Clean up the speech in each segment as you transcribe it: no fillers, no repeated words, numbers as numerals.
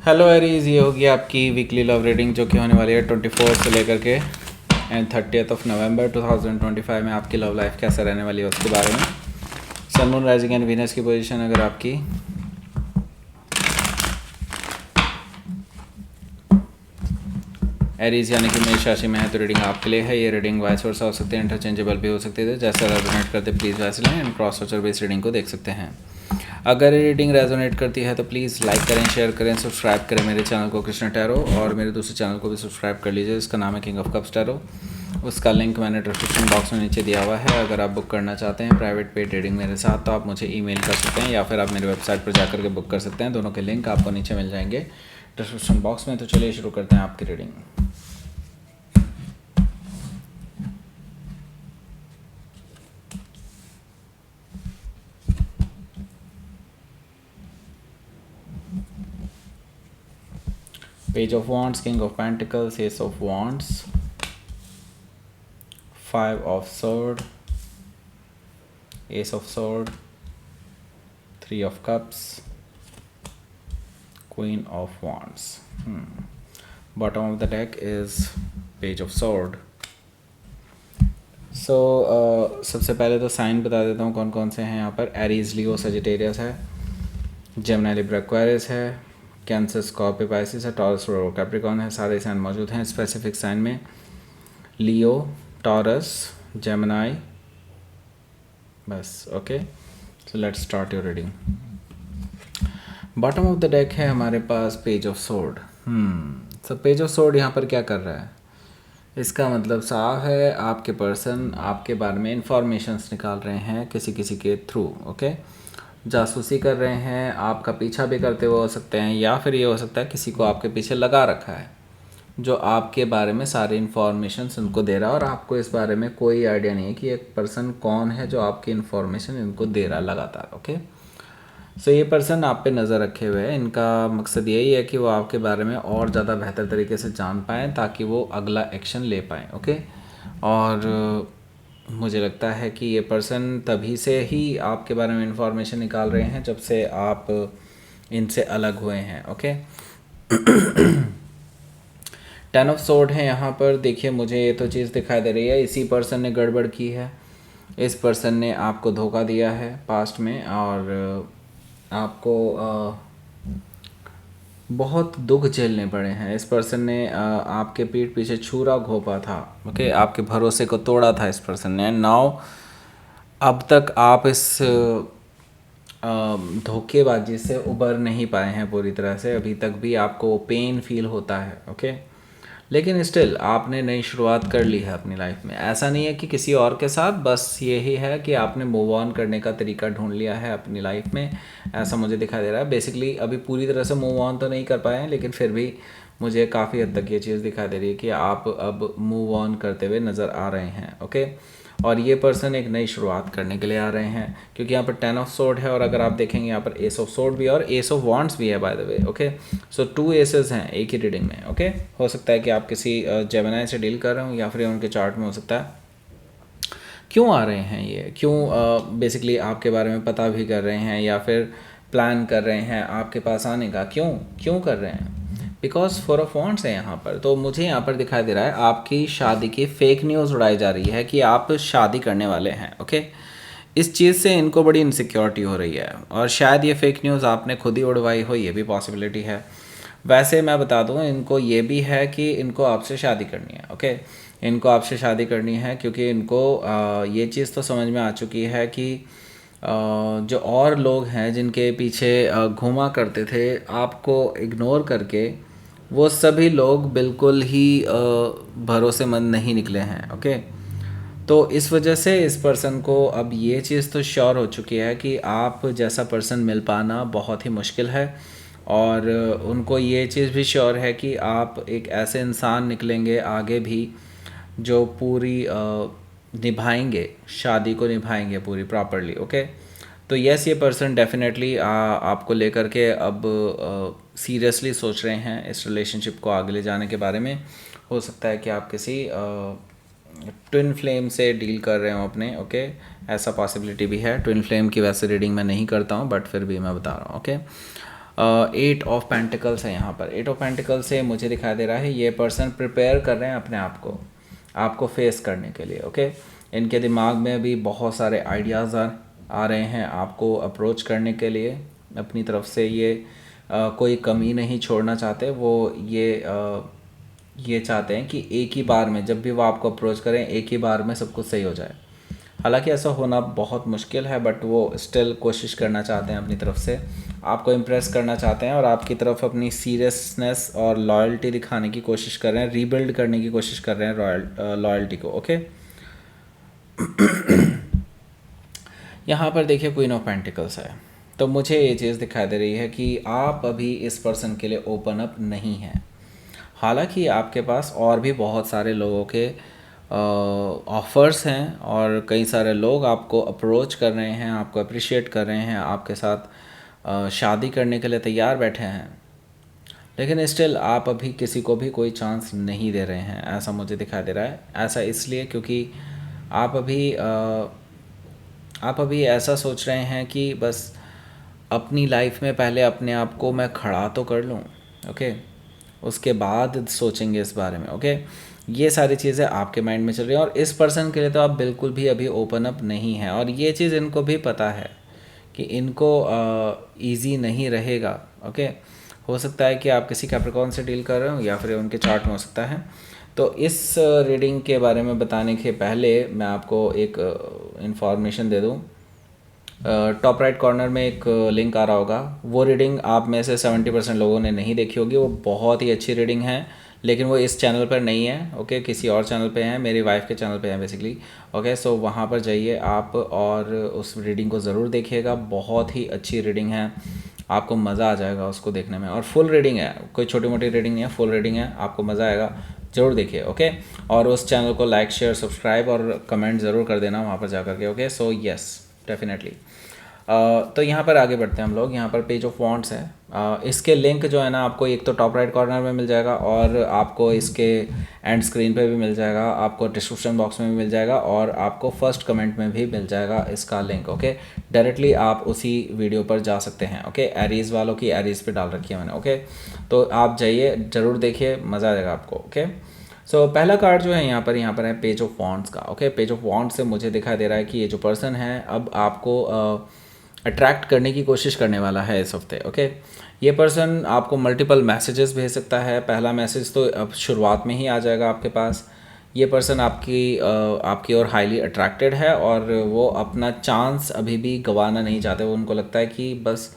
Hello Aries, ये होगी आपकी वीकली लव रीडिंग जो कि होने वाली है 24 से लेकर के एंड 30 नवंबर 2025 में आपकी लव लाइफ कैसा रहने वाली है उसके बारे में। Sun moon rising and Venus की पोजीशन अगर आपकी एरीज यानी कि मेष राशि में है तो रीडिंग आपके लिए है। ये रीडिंग वाइस वर्सा हो सकती है, इंटरचेंजेबल भी हो सकती है। जैसा रेजोनेट करते प्लीज़ वैसे लें and cross watcher base reading को देख सकते हैं। अगर ये रीडिंग रेजोनेट करती है तो प्लीज़ लाइक करें, शेयर करें, सब्सक्राइब करें मेरे चैनल को कृष्ण टैरो, और मेरे दूसरे चैनल को भी सब्सक्राइब कर लीजिए, इसका नाम है किंग ऑफ कप्स टैरो। उसका लिंक मैंने डिस्क्रिप्शन बॉक्स में नीचे दिया हुआ है। अगर आप बुक करना चाहते हैं प्राइवेट पेड रीडिंग मेरे साथ तो आप मुझे ईमेल कर सकते हैं या फिर आप मेरी वेबसाइट पर जाकर के बुक कर सकते हैं। दोनों के लिंक आपको नीचे मिल जाएंगे डिस्क्रिप्शन बॉक्स में। तो चलिए शुरू करते हैं आपकी reading. Page of Wands, King of Pentacles, Ace of Wands, Five of Sword, Ace of Sword, Three of Cups, Queen of Wands. Bottom of the deck is Page of Sword. So सबसे पहले तो sign बता देता हूँ कौन कौन से हैं यहाँ पर। एरीज, लियो, सजिटेरियस है, जेमिनी, लिब्रा, एक्वेरियस है, कैंसर, स्कॉर्पियो, पाइसिस है, टॉरस, कैप्रिकॉर्न है। सारे साइन मौजूद हैं। स्पेसिफिक साइन में लियो, टॉरस, जेमिनी, बस। Okay, so let's start your reading. Bottom of the deck है हमारे पास page of sword. So page of sword यहाँ पर क्या कर रहा है? इसका मतलब साफ है, आपके पर्सन आपके बारे में इंफॉर्मेशंस निकाल रहे हैं किसी किसी के थ्रू। ओके, जासूसी कर रहे हैं, आपका पीछा भी करते हुए हो सकते हैं, या फिर ये हो सकता है किसी को आपके पीछे लगा रखा है जो आपके बारे में सारी इन्फॉर्मेशन उनको दे रहा है और आपको इस बारे में कोई आइडिया नहीं है कि एक पर्सन कौन है जो आपकी इन्फॉर्मेशन इनको दे रहा है लगातार। ओके, सो ये पर्सन आप पे नज़र रखे हुए हैं। इनका मकसद यही है कि वो आपके बारे में और ज़्यादा बेहतर तरीके से जान पाएँ ताकि वो अगला एक्शन ले पाएँ। ओके, और मुझे लगता है कि ये पर्सन तभी से ही आपके बारे में इंफॉर्मेशन निकाल रहे हैं जब से आप इनसे अलग हुए हैं। ओके, 10 ऑफ सोर्ड है यहाँ पर। देखिए, मुझे ये तो चीज़ दिखाई दे रही है, इसी पर्सन ने गड़बड़ की है। इस पर्सन ने आपको धोखा दिया है पास्ट में और आपको बहुत दुख झेलने पड़े हैं। इस पर्सन ने आपके पीठ पीछे छुरा घोंपा था। ओके, आपके भरोसे को तोड़ा था इस पर्सन ने। नाउ अब तक आप इस धोखेबाजी से उबर नहीं पाए हैं पूरी तरह से। अभी तक भी आपको पेन फील होता है। ओके, लेकिन स्टिल आपने नई शुरुआत कर ली है अपनी लाइफ में। ऐसा नहीं है कि किसी और के साथ, बस यही है कि आपने मूव ऑन करने का तरीका ढूंढ लिया है अपनी लाइफ में, ऐसा मुझे दिखाई दे रहा है। बेसिकली अभी पूरी तरह से मूव ऑन तो नहीं कर पाए हैं, लेकिन फिर भी मुझे काफ़ी हद तक ये चीज़ दिखाई दे रही है कि आप अब मूव ऑन करते हुए नज़र आ रहे हैं। ओके, और ये पर्सन एक नई शुरुआत करने के लिए आ रहे हैं क्योंकि यहाँ पर 10 ऑफ सोर्ड है और अगर आप देखेंगे यहाँ पर एस ऑफ सोर्ड भी है और एस ऑफ वॉन्ड्स भी है by the way. Okay, so 2 aces हैं एक ही रीडिंग में। ओके, हो सकता है कि आप किसी जेमिनी से डील कर रहे हो या फिर उनके चार्ट में हो सकता है। क्यों आ रहे हैं ये? क्यों बेसिकली आपके बारे में पता भी कर रहे हैं या फिर प्लान कर रहे हैं आपके पास आने का? क्यों कर रहे हैं? बिकॉज 4 ऑफ वॉन्ड्स है यहाँ पर। तो मुझे यहाँ पर दिखाई दे रहा है आपकी शादी की फेक न्यूज़ उड़ाई जा रही है कि आप शादी करने वाले हैं। ओके, इस चीज़ से इनको बड़ी इनसिक्योरिटी हो रही है और शायद ये फेक न्यूज़ आपने खुद ही उड़वाई हो, ये भी पॉसिबिलिटी है। वैसे मैं बता दूँ, इनको ये भी है कि इनको आपसे शादी करनी है। ओके, इनको आपसे शादी करनी है क्योंकि इनको ये चीज़ तो समझ में आ चुकी है कि जो और लोग हैं जिनके पीछे घूमा करते थे आपको इग्नोर करके, वो सभी लोग बिल्कुल ही भरोसेमंद नहीं निकले हैं। ओके, तो इस वजह से इस पर्सन को अब ये चीज़ तो श्योर हो चुकी है कि आप जैसा पर्सन मिल पाना बहुत ही मुश्किल है और उनको ये चीज़ भी श्योर है कि आप एक ऐसे इंसान निकलेंगे आगे भी जो पूरी निभाएंगे, शादी को निभाएंगे पूरी प्रॉपरली। ओके, तो यस, ये पर्सन डेफिनेटली आपको लेकर के अब सीरियसली सोच रहे हैं इस रिलेशनशिप को आगे ले जाने के बारे में। हो सकता है कि आप किसी ट्विन फ्लेम से डील कर रहे हो अपने। ओके, ऐसा पॉसिबिलिटी भी है। ट्विन फ्लेम की वैसे रीडिंग मैं नहीं करता हूँ बट फिर भी मैं बता रहा हूँ। ओके, एट ऑफ पेंटिकल्स है यहाँ पर। एट ऑफ पेंटिकल्स से मुझे दिखाई दे रहा है ये पर्सन प्रिपेयर कर रहे हैं अपने आप को, आपको फेस करने के लिए। ओके, इनके दिमाग में भी बहुत सारे आइडियाज़ आ रहे हैं आपको अप्रोच करने के लिए अपनी तरफ से। ये कोई कमी नहीं छोड़ना चाहते वो, ये चाहते हैं कि एक ही बार में जब भी वो आपको अप्रोच करें एक ही बार में सब कुछ सही हो जाए। हालांकि ऐसा होना बहुत मुश्किल है, बट वो स्टिल कोशिश करना चाहते हैं अपनी तरफ से, आपको इम्प्रेस करना चाहते हैं और आपकी तरफ अपनी सीरियसनेस और लॉयल्टी दिखाने की कोशिश कर रहे हैं, रीबिल्ड करने की कोशिश कर रहे हैं लॉयल्टी को। ओके, यहाँ पर देखिए क्वीन ऑफ पेंटिकल्स है, तो मुझे ये चीज़ दिखाई दे रही है कि आप अभी इस पर्सन के लिए ओपन अप नहीं हैं। हालांकि आपके पास और भी बहुत सारे लोगों के ऑफ़र्स हैं और कई सारे लोग आपको अप्रोच कर रहे हैं, आपको अप्रिशिएट कर रहे हैं, आपके साथ शादी करने के लिए तैयार बैठे हैं, लेकिन स्टिल आप अभी किसी को भी कोई चांस नहीं दे रहे हैं, ऐसा मुझे दिखाई दे रहा है। ऐसा इसलिए क्योंकि आप अभी ऐसा सोच रहे हैं कि बस अपनी लाइफ में पहले अपने आप को मैं खड़ा तो कर लूँ, ओके, उसके बाद सोचेंगे इस बारे में। ओके, ये सारी चीज़ें आपके माइंड में चल रही हैं और इस पर्सन के लिए तो आप बिल्कुल भी अभी ओपन अप नहीं हैं और ये चीज़ इनको भी पता है कि इनको इजी नहीं रहेगा। ओके, हो सकता है कि आप किसी कैप्रिकॉर्न से डील कर रहे हो या फिर उनके चार्ट में हो सकता है। तो इस रीडिंग के बारे में बताने के पहले मैं आपको एक इन्फॉर्मेशन दे दूँ। टॉप राइट कॉर्नर में एक लिंक आ रहा होगा, वो रीडिंग आप में से 70% लोगों ने नहीं देखी होगी। वो बहुत ही अच्छी रीडिंग है, लेकिन वो इस चैनल पर नहीं है। ओके, किसी और चैनल पे है, मेरी वाइफ के चैनल पे है बेसिकली। ओके, सो वहाँ पर जाइए आप और उस रीडिंग को ज़रूर देखिएगा। बहुत ही अच्छी रीडिंग है, आपको मज़ा आ जाएगा उसको देखने में। और फुल रीडिंग है, कोई छोटी मोटी रीडिंग नहीं है, फुल रीडिंग है, आपको मज़ा आएगा, ज़रूर देखिए। ओके, और उस चैनल को लाइक शेयर सब्सक्राइब और कमेंट ज़रूर कर देना वहाँ पर जा कर के। Okay, so yes definitely. तो यहाँ पर आगे बढ़ते हैं हम लोग। यहाँ पर पेज ऑफ वॉन्ड्स है। इसके लिंक जो है ना आपको एक तो टॉप राइट कॉर्नर में मिल जाएगा और आपको इसके एंड स्क्रीन पे भी मिल जाएगा, आपको डिस्क्रिप्शन बॉक्स में भी मिल जाएगा और आपको फर्स्ट कमेंट में भी मिल जाएगा इसका लिंक। ओके, डायरेक्टली आप उसी वीडियो पर जा सकते हैं। ओके, एरीज़ वालों की एरीज़ पे डाल रखी है मैंने। ओके, तो आप जाइए, ज़रूर देखिए, मज़ा आ जाएगा आपको। ओके, सो पहला कार्ड जो है यहाँ पर है पेज ऑफ वॉन्ड्स का। ओके, पेज ऑफ वॉन्ड्स से मुझे दिखाई दे रहा है कि ये जो पर्सन है अब आपको अट्रैक्ट करने की कोशिश करने वाला है इस हफ्ते। ओके, ये पर्सन आपको मल्टीपल मैसेजेस भेज सकता है। पहला मैसेज तो अब शुरुआत में ही आ जाएगा आपके पास। ये पर्सन आपकी ओर हाईली अट्रैक्टेड है और वो अपना चांस अभी भी गंवाना नहीं चाहते। वो उनको लगता है कि बस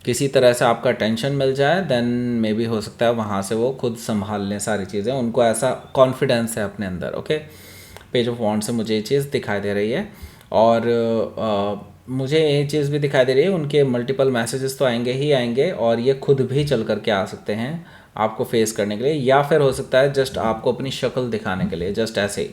किसी तरह से आपका अटेंशन मिल जाए, देन मे बी हो सकता है वहाँ से वो खुद संभाल लें सारी चीज़ें। उनको ऐसा कॉन्फिडेंस है अपने अंदर। ओके, पेज ऑफ वॉन्ड से मुझे ये चीज़ दिखाई दे रही है और मुझे ये चीज़ भी दिखाई दे रही है, उनके मल्टीपल मैसेजेस तो आएंगे ही आएंगे और ये खुद भी चल कर के आ सकते हैं आपको फेस करने के लिए, या फिर हो सकता है जस्ट आपको अपनी शक्ल दिखाने के लिए, जस्ट ऐसे ही।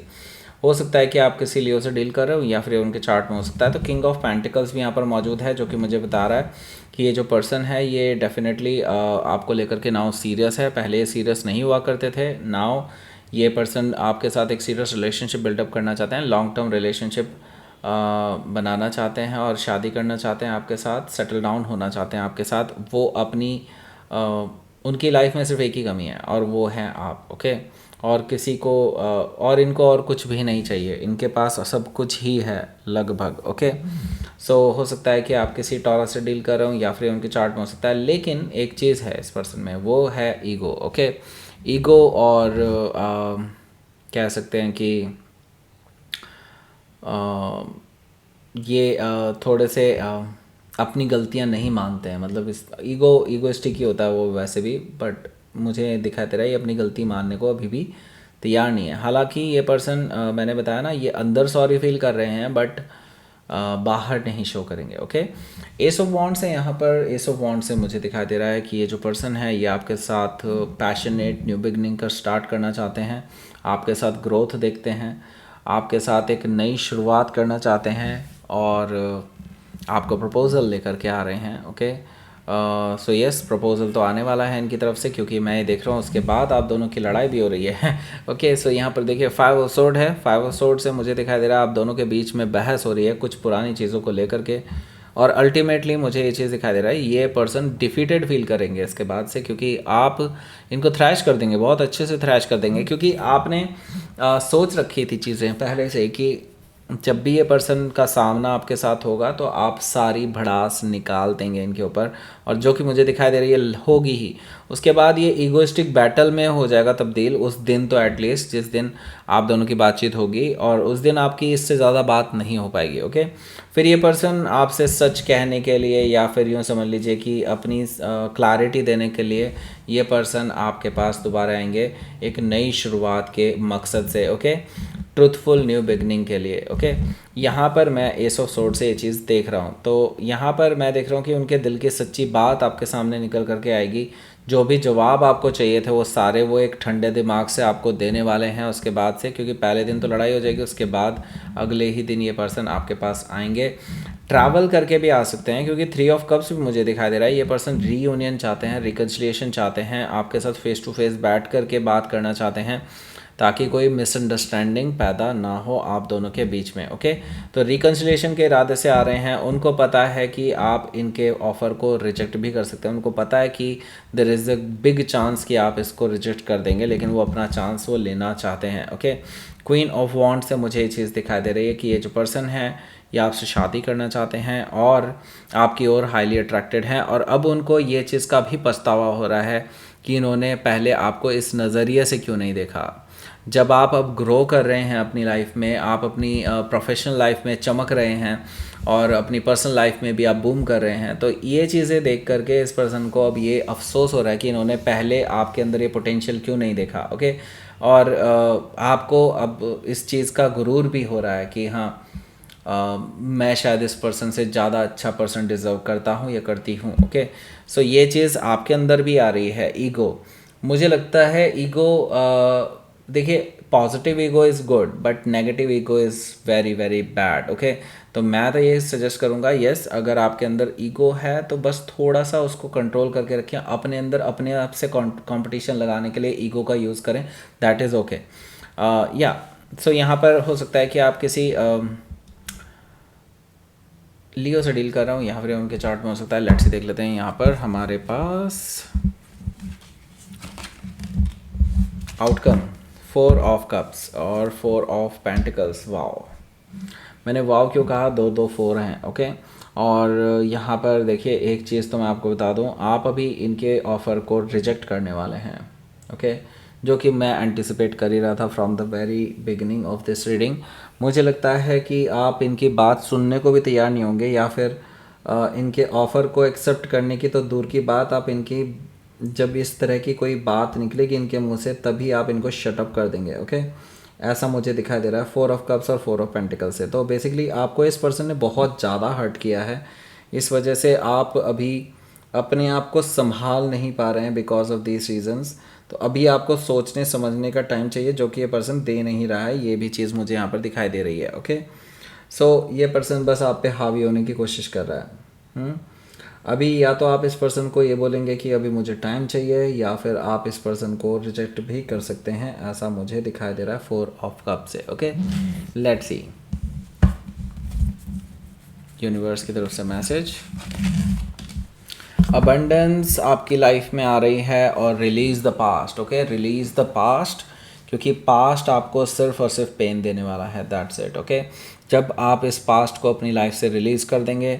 हो सकता है कि आप किसी लियो से डील कर रहे हो या फिर उनके चार्ट में हो सकता है। तो किंग ऑफ पेंटिकल्स भी यहाँ पर मौजूद है, जो कि मुझे बता रहा है कि ये जो पर्सन है ये डेफिनेटली आपको लेकर के नाउ सीरियस है। पहले ये सीरियस नहीं हुआ करते थे, नाउ ये पर्सन आपके साथ एक सीरियस रिलेशनशिप बिल्डअप करना चाहते हैं, लॉन्ग टर्म रिलेशनशिप बनाना चाहते हैं और शादी करना चाहते हैं आपके साथ, सेटल डाउन होना चाहते हैं आपके साथ। वो अपनी उनकी लाइफ में सिर्फ एक ही कमी है और वो है आप। ओके, और किसी को और इनको और कुछ भी नहीं चाहिए, इनके पास सब कुछ ही है लगभग। ओके, सो हो सकता है कि आप किसी टॉरस से डील कर रहे हो या फिर उनके चार्ट में हो सकता है, लेकिन एक चीज़ है इस पर्सन में, वो है ईगो। ओके, ईगो और कह सकते हैं कि ये थोड़े से अपनी गलतियां नहीं मानते हैं। मतलब इस ईगोइस्टिक ही होता है वो वैसे भी, बट मुझे दिखाई दे रहा है ये अपनी गलती मानने को अभी भी तैयार नहीं है। हालांकि ये पर्सन मैंने बताया ना, ये अंदर सॉरी फील कर रहे हैं बट बाहर नहीं शो करेंगे। ओके, एस ऑफ वॉन्ड्स है यहाँ पर। एस ऑफ वॉन्ड्स से मुझे दिखाई दे रहा है कि ये जो पर्सन है ये आपके साथ पैशनेट न्यू बिगनिंग का स्टार्ट करना चाहते हैं, आपके साथ ग्रोथ देखते हैं, आपके साथ एक नई शुरुआत करना चाहते हैं और आपको प्रपोज़ल लेकर के आ रहे हैं। ओके, सो यस, प्रपोज़ल तो आने वाला है इनकी तरफ से, क्योंकि मैं ये देख रहा हूँ उसके बाद आप दोनों की लड़ाई भी हो रही है। ओके, सो यहाँ पर देखिए 5 ऑफ सोर्ड है। 5 ऑफ सोर्ड से मुझे दिखाई दे रहा है आप दोनों के बीच में बहस हो रही है कुछ पुरानी चीज़ों को लेकर के। और अल्टीमेटली मुझे ये चीज़ दिखाई दे रहा है, ये पर्सन डिफीटेड फील करेंगे इसके बाद से, क्योंकि आप इनको थ्रैश कर देंगे, बहुत अच्छे से थ्रैश कर देंगे, क्योंकि आपने सोच रखी थी चीज़ें पहले से कि जब भी ये पर्सन का सामना आपके साथ होगा तो आप सारी भड़ास निकाल देंगे इनके ऊपर, और जो कि मुझे दिखाई दे रही है होगी ही। उसके बाद ये ईगोइस्टिक बैटल में हो जाएगा तब्दील, उस दिन तो एटलीस्ट जिस दिन आप दोनों की बातचीत होगी, और उस दिन आपकी इससे ज़्यादा बात नहीं हो पाएगी। ओके, फिर ये पर्सन आपसे सच कहने के लिए, या फिर यूँ समझ लीजिए कि अपनी क्लैरिटी देने के लिए ये पर्सन आपके पास दोबारा आएंगे एक नई शुरुआत के मकसद से। ओके, ट्रुथफुल न्यू बिगनिंग के लिए। ओके, यहाँ पर मैं एस ऑफ सोर्ड से ये चीज़ देख रहा हूँ, तो यहाँ पर मैं देख रहा हूँ कि उनके दिल की सच्ची बात आपके सामने निकल करके आएगी। जो भी जवाब आपको चाहिए थे वो सारे वो एक ठंडे दिमाग से आपको देने वाले हैं उसके बाद से, क्योंकि पहले दिन तो लड़ाई हो जाएगी, उसके बाद अगले ही दिन ये पर्सन आपके पास आएंगे। ट्रैवल करके भी आ सकते हैं, क्योंकि 3 ऑफ कप्स भी मुझे दिखाई दे रहा है। ये पर्सन रीयूनियन चाहते हैं, रिकन्सिलिएशन चाहते हैं, आपके साथ फेस टू फेस बैठ करके बात करना चाहते हैं, ताकि कोई मिसअंडरस्टैंडिंग पैदा ना हो आप दोनों के बीच में। ओके, तो रिकन्सिलिएशन के इरादे से आ रहे हैं। उनको पता है कि आप इनके ऑफ़र को रिजेक्ट भी कर सकते हैं, उनको पता है कि there is a big chance कि आप इसको रिजेक्ट कर देंगे, लेकिन वो अपना चांस वो लेना चाहते हैं। ओके, क्वीन ऑफ वॉन्ड्स से मुझे ये चीज़ दिखाई दे रही है कि ये जो पर्सन है ये आपसे शादी करना चाहते हैं और आपकी ओर हाईली अट्रैक्टेड हैं, और अब उनको ये चीज़ का भी पछतावा हो रहा है कि इन्होंने पहले आपको इस नज़रिए से क्यों नहीं देखा। जब आप अब ग्रो कर रहे हैं अपनी लाइफ में, आप अपनी प्रोफेशनल लाइफ में चमक रहे हैं और अपनी पर्सनल लाइफ में भी आप बूम कर रहे हैं, तो ये चीज़ें देख करके इस पर्सन को अब ये अफसोस हो रहा है कि इन्होंने पहले आपके अंदर ये पोटेंशियल क्यों नहीं देखा। ओके, और आपको अब इस चीज़ का गुरूर भी हो रहा है कि हाँ, मैं शायद इस पर्सन से ज़्यादा अच्छा पर्सन डिज़र्व करता हूँ या करती हूँ। ओके, सो ये चीज़ आपके अंदर भी आ रही है। ईगो, मुझे लगता है ईगो, देखिए positive ego is good but negative ego is very very bad. Okay, तो मैं तो ये सजेस्ट करूँगा, यस अगर आपके अंदर ईगो है तो बस थोड़ा सा उसको कंट्रोल करके रखें, अपने अंदर अपने आप से कंपटीशन लगाने के लिए ईगो का यूज़ करें, दैट इज़ ओके। या सो यहाँ पर हो सकता है कि आप किसी लियो से डील कर रहा हूँ, यहाँ पर उनके चार्ट में हो सकता है। लेट्स देख लेते हैं। यहाँ पर हमारे पास आउटकम 4 ऑफ कप्स और 4 ऑफ पेंटिकल्स। वाओ, मैंने वाव क्यों कहा, 2 4 हैं। ओके, और यहाँ पर देखिए एक चीज़ तो मैं आपको बता दूँ, आप अभी इनके ऑफ़र को रिजेक्ट करने वाले हैं। ओके, जो कि मैं एंटिसिपेट कर ही रहा था from the very beginning of this reading. मुझे लगता है कि आप इनकी बात सुनने को भी तैयार नहीं होंगे, या फिर इनके ऑफ़र को एक्सेप्ट करने की तो दूर की बात, आप इनकी जब इस तरह की कोई बात निकलेगी इनके मुंह से तभी आप इनको शटअप कर देंगे। ओके, ऐसा मुझे दिखाई दे रहा है 4 ऑफ कप्स और 4 ऑफ पेंटिकल्स से। तो बेसिकली आपको इस पर्सन ने बहुत ज़्यादा हर्ट किया है, इस वजह से आप अभी अपने आप को संभाल नहीं पा रहे हैं बिकॉज ऑफ दीज रीजंस। तो अभी आपको सोचने समझने का टाइम चाहिए, जो कि ये पर्सन दे नहीं रहा है, ये भी चीज़ मुझे यहाँ पर दिखाई दे रही है। ओके, सो ये पर्सन बस आप पे हावी होने की कोशिश कर रहा है। अभी या तो आप इस पर्सन को ये बोलेंगे कि अभी मुझे टाइम चाहिए, या फिर आप इस पर्सन को रिजेक्ट भी कर सकते हैं, ऐसा मुझे दिखाई दे रहा है 4 ऑफ कप से। ओके, लेट्स सी यूनिवर्स की तरफ से मैसेज। अबंडेंस आपकी लाइफ में आ रही है, और release the past. Okay, release the past, क्योंकि पास्ट आपको सिर्फ और सिर्फ पेन देने वाला है, दैट्स इट। ओके, जब आप इस पास्ट को अपनी लाइफ से रिलीज़ कर देंगे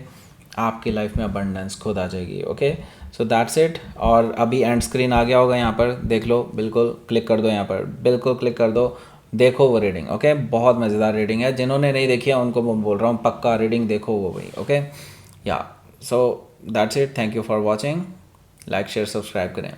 आपकी लाइफ में अबंडेंस खुद आ जाएगी। Okay, so that's it. और अभी एंड स्क्रीन आ गया होगा, यहाँ पर देख लो, बिल्कुल क्लिक कर दो, यहाँ पर बिल्कुल क्लिक कर दो, देखो वो रीडिंग। ओके, बहुत मज़ेदार रीडिंग है, जिन्होंने नहीं देखी है उनको मैं बोल रहा हूँ पक्का रीडिंग देखो वो भाई। ओके, या so that's it, thank you for watching, like share subscribe करें।